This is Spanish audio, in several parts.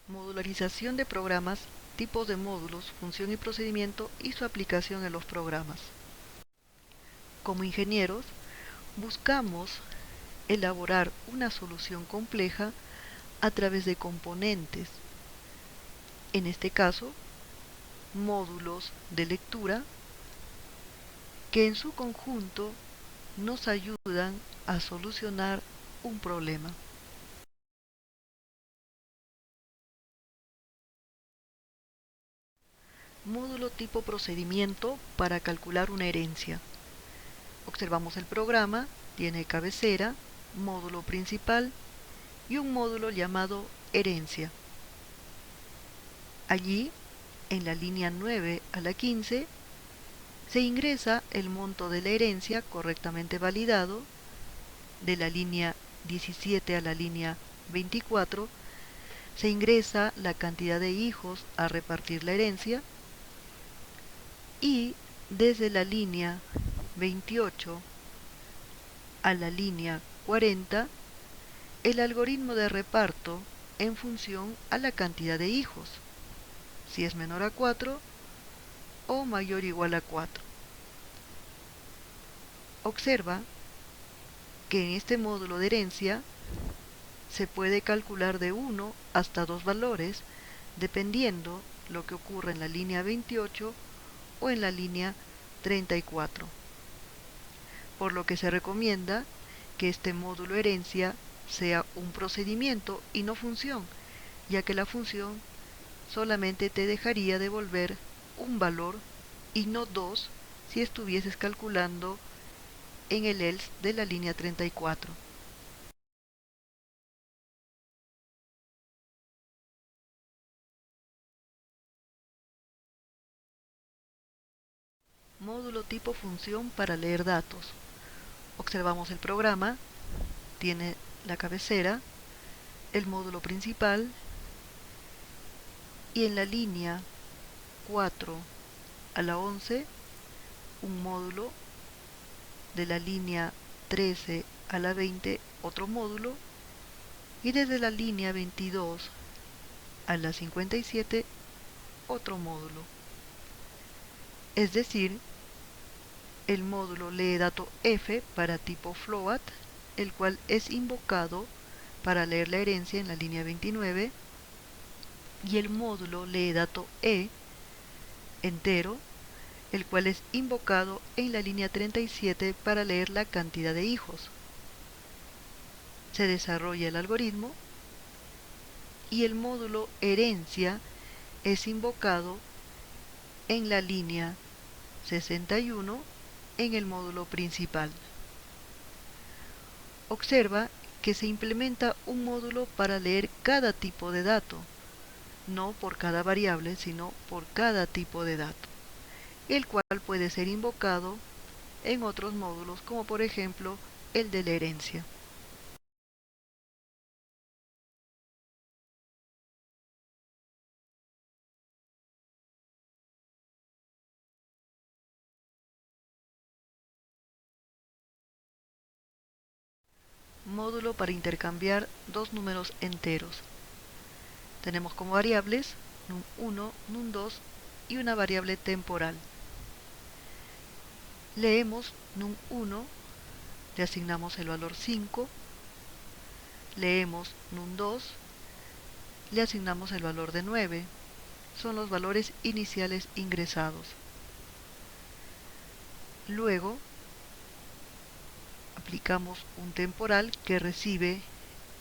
Modularización de programas, tipos de módulos, función y procedimiento y su aplicación en los programas. Como ingenieros, buscamos elaborar una solución compleja a través de componentes, en este caso, módulos de lectura, que en su conjunto nos ayudan a solucionar un problema. Módulo tipo procedimiento para calcular una herencia. Observamos el programa, tiene cabecera, módulo principal y un módulo llamado herencia. Allí, en la línea 9 a la 15, se ingresa el monto de la herencia correctamente validado. De la línea 17 a la línea 24, se ingresa la cantidad de hijos a repartir la herencia. Y desde la línea 28 a la línea 40, el algoritmo de reparto en función a la cantidad de hijos, si es menor a 4 o mayor o igual a 4. Observa que en este módulo de herencia se puede calcular de 1 hasta 2 valores, dependiendo lo que ocurra en la línea 28 o en la línea 34. Por lo que se recomienda que este módulo herencia sea un procedimiento y no función, ya que la función solamente te dejaría devolver un valor y no dos si estuvieses calculando en el else de la línea 34. Módulo tipo función para leer datos. Observamos el programa, tiene la cabecera, el módulo principal y en la línea 4 a la 11 un módulo, de la línea 13 a la 20 otro módulo y desde la línea 22 a la 57 otro módulo. Es decir, el módulo lee dato F para tipo float, el cual es invocado para leer la herencia en la línea 29, y el módulo lee dato E entero, el cual es invocado en la línea 37 para leer la cantidad de hijos. Se desarrolla el algoritmo y el módulo herencia es invocado en la línea 61 en el módulo principal. Observa que se implementa un módulo para leer cada tipo de dato, no por cada variable, sino por cada tipo de dato, el cual puede ser invocado en otros módulos, como por ejemplo el de la herencia. Módulo para intercambiar dos números enteros. Tenemos como variables num1, num2 y una variable temporal. Leemos num1, le asignamos el valor 5, leemos num2, le asignamos el valor de 9. Son los valores iniciales ingresados. Luego, aplicamos un temporal que recibe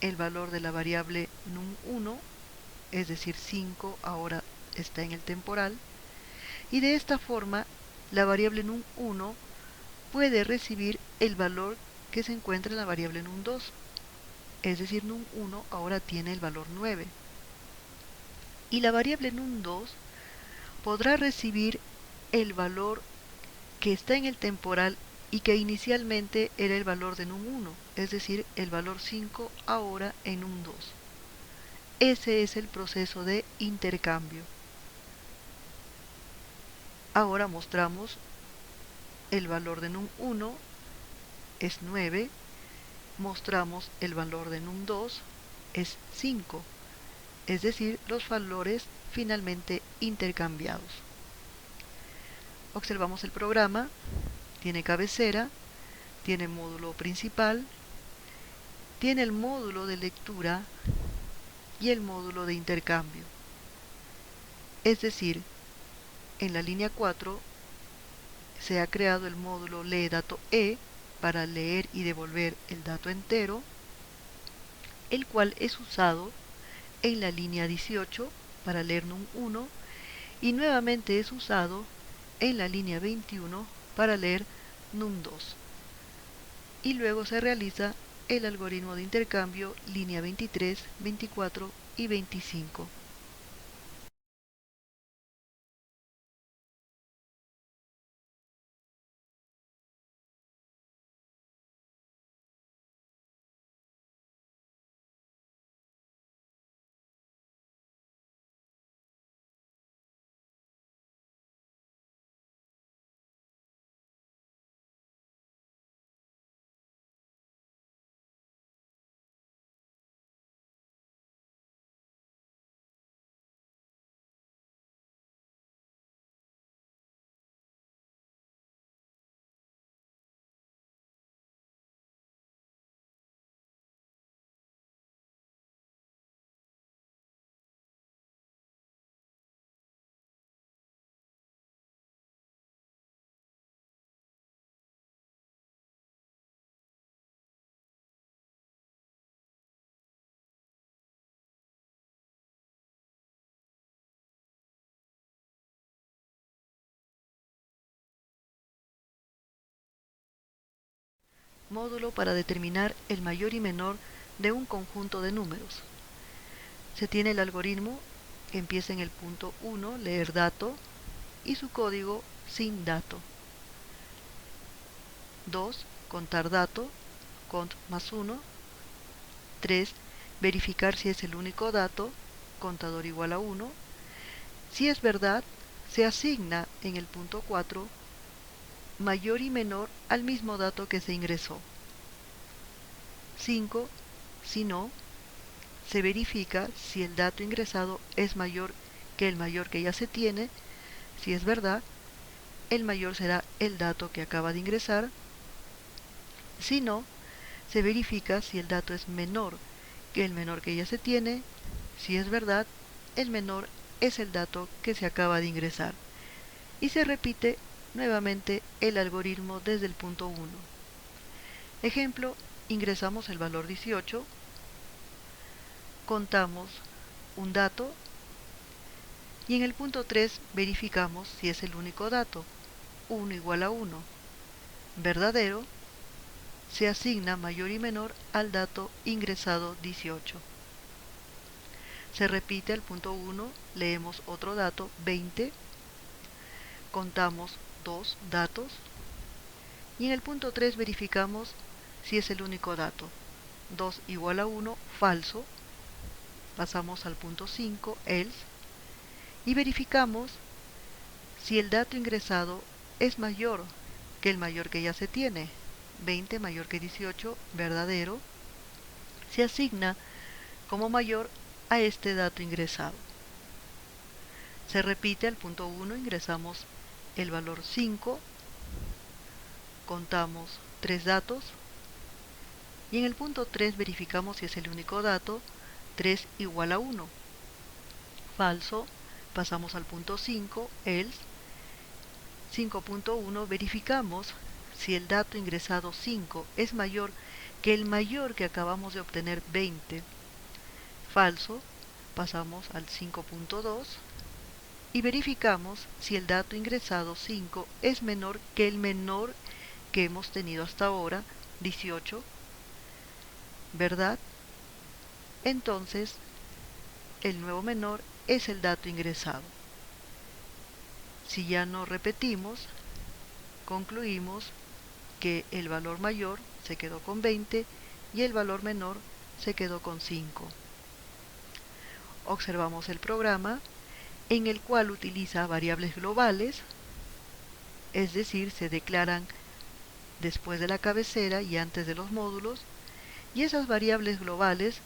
el valor de la variable num1, es decir 5 ahora está en el temporal, y de esta forma la variable num1 puede recibir el valor que se encuentra en la variable num2, es decir num1 ahora tiene el valor 9, y la variable num2 podrá recibir el valor que está en el temporal y que inicialmente era el valor de num1, es decir, el valor 5 ahora en num2. Ese es el proceso de intercambio. Ahora mostramos el valor de num1 es 9, mostramos el valor de num2 es 5 es decir, los valores finalmente intercambiados. Observamos el programa, tiene cabecera, tiene módulo principal, tiene el módulo de lectura y el módulo de intercambio. Es decir, en la línea 4 se ha creado el módulo lee dato E para leer y devolver el dato entero, el cual es usado en la línea 18 para leer num1 y nuevamente es usado en la línea 21 para leer num2. Y luego se realiza el algoritmo de intercambio línea 23, 24 y 25. Módulo para determinar el mayor y menor de un conjunto de números. Se tiene el algoritmo que empieza en el punto 1, leer dato, y su código sin dato. 2, contar dato, cont más 1. 3, verificar si es el único dato, contador igual a 1. Si es verdad, se asigna en el punto 4 mayor y menor al mismo dato que se ingresó. 5, si no, se verifica si el dato ingresado es mayor que el mayor que ya se tiene. Si es verdad, el mayor será el dato que acaba de ingresar. Si no, se verifica si el dato es menor que el menor que ya se tiene. Si es verdad, el menor es el dato que se acaba de ingresar. Y se repite nuevamente el algoritmo desde el punto 1. Ejemplo, ingresamos el valor 18, contamos un dato y en el punto 3 verificamos si es el único dato, 1 igual a 1, verdadero, se asigna mayor y menor al dato ingresado 18. Se repite al punto 1, leemos otro dato, 20, contamos dos datos y en el punto 3 verificamos si es el único dato, 2 igual a 1, falso. Pasamos al punto 5, else, y verificamos si el dato ingresado es mayor que el mayor que ya se tiene, 20 mayor que 18, verdadero, se asigna como mayor a este dato ingresado. Se repite al punto 1, ingresamos el valor 5, contamos 3 datos y en el punto 3 verificamos si es el único dato, 3 igual a 1, falso. Pasamos al punto 5, else, 5.1, verificamos si el dato ingresado 5 es mayor que el mayor que acabamos de obtener, 20, falso. Pasamos al 5.2 y verificamos si el dato ingresado 5 es menor que el menor que hemos tenido hasta ahora, 18, ¿verdad? Entonces, el nuevo menor es el dato ingresado. Si ya no repetimos, concluimos que el valor mayor se quedó con 20 y el valor menor se quedó con 5. Observamos el programa en el cual utiliza variables globales, es decir, se declaran después de la cabecera y antes de los módulos, y esas variables globales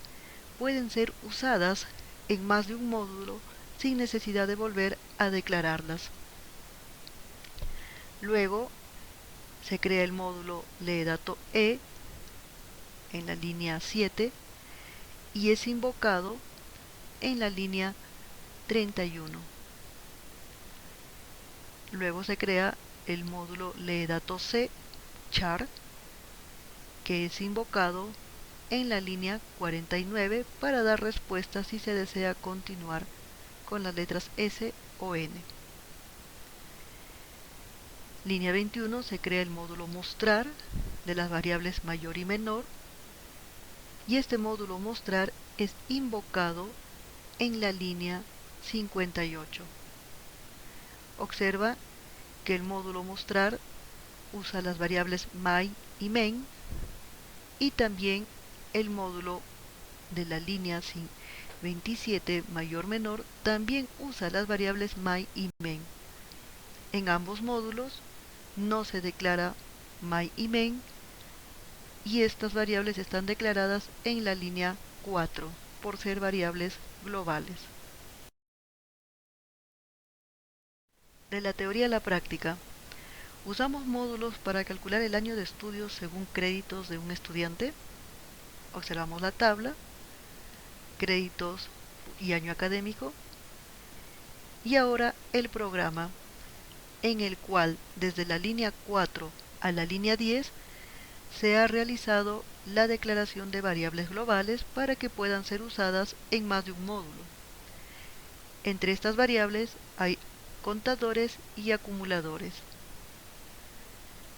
pueden ser usadas en más de un módulo sin necesidad de volver a declararlas. Luego se crea el módulo leeDatoE en la línea 7 y es invocado en la línea 31. Luego se crea el módulo leeDatoC char, que es invocado en la línea 49 para dar respuesta si se desea continuar con las letras S o N. Línea 21 se crea el módulo mostrar de las variables mayor y menor, y este módulo mostrar es invocado en la línea 58. Observa que el módulo mostrar usa las variables my y main, y también el módulo de la línea 27 mayor menor también usa las variables my y main. En ambos módulos no se declara my y main, y estas variables están declaradas en la línea 4 por ser variables globales. De la teoría a la práctica, usamos módulos para calcular el año de estudios según créditos de un estudiante. Observamos la tabla, créditos y año académico, y ahora el programa, en el cual desde la línea 4 a la línea 10 se ha realizado la declaración de variables globales para que puedan ser usadas en más de un módulo. Entre estas variables hay contadores y acumuladores.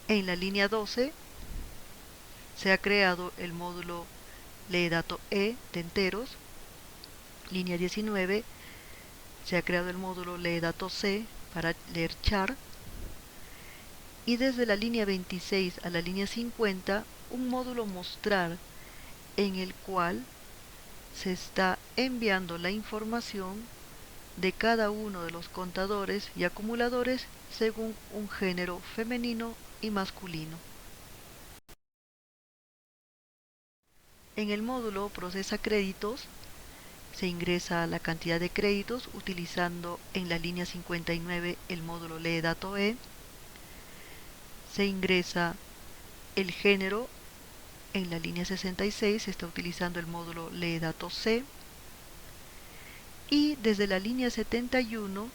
En la línea 12 se ha creado el módulo leeDatoE de enteros. Línea 19 se ha creado el módulo leeDatoC para leer char. Y desde la línea 26 a la línea 50 un módulo mostrar, en el cual se está enviando la información de cada uno de los contadores y acumuladores según un género femenino y masculino. En el módulo procesa créditos se ingresa la cantidad de créditos utilizando en la línea 59 el módulo leeDatoE. Se ingresa el género en la línea 66, se está utilizando el módulo leeDatoC. Y desde la línea 71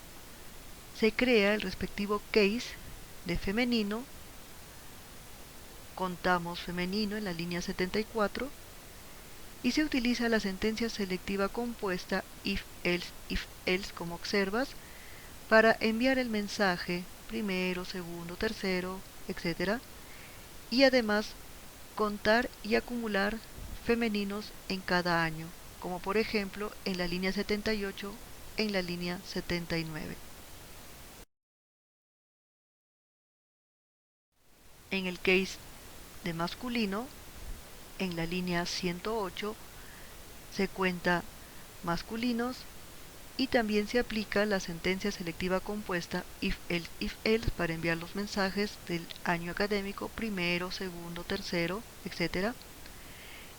se crea el respectivo case de femenino. Contamos femenino en la línea 74 y se utiliza la sentencia selectiva compuesta if else, como observas, para enviar el mensaje primero, segundo, tercero, etc. Y además contar y acumular femeninos en cada año, como por ejemplo en la línea 78, en la línea 79. En el case de masculino, en la línea 108, se cuenta masculinos y también se aplica la sentencia selectiva compuesta if else para enviar los mensajes del año académico primero, segundo, tercero, etc.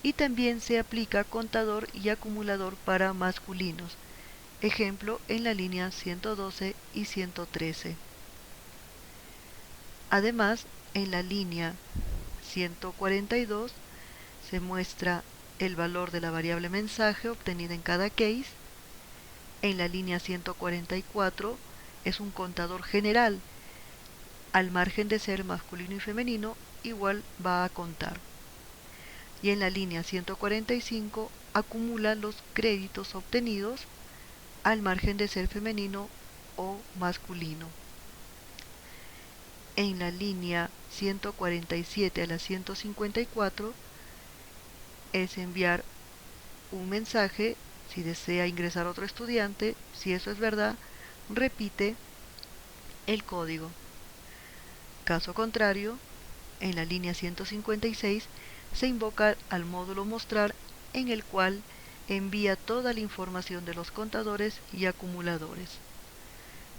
Y también se aplica contador y acumulador para masculinos, ejemplo en la línea 112 y 113. Además, en la línea 142 se muestra el valor de la variable mensaje obtenida en cada case. En la línea 144 es un contador general, al margen de ser masculino y femenino, igual va a contar. Y en la línea 145 acumula los créditos obtenidos, al margen de ser femenino o masculino. En la línea 147 a la 154 es enviar un mensaje si desea ingresar otro estudiante. Si eso es verdad, repite el código. Caso contrario, en la línea 156 se invoca al módulo mostrar, en el cual envía toda la información de los contadores y acumuladores.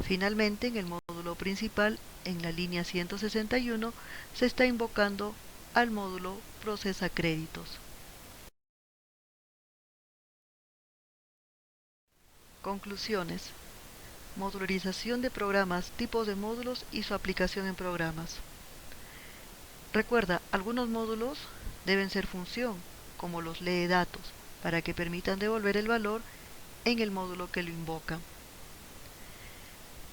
Finalmente, en el módulo principal, en la línea 161, se está invocando al módulo procesa créditos. Conclusiones. Modularización de programas, tipos de módulos y su aplicación en programas. Recuerda, algunos módulos deben ser función, como los lee datos, para que permitan devolver el valor en el módulo que lo invoca.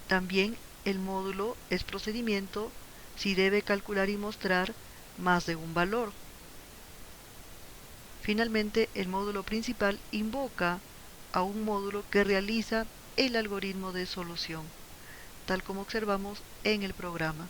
También el módulo es procedimiento si debe calcular y mostrar más de un valor. Finalmente, el módulo principal invoca a un módulo que realiza el algoritmo de solución, tal como observamos en el programa.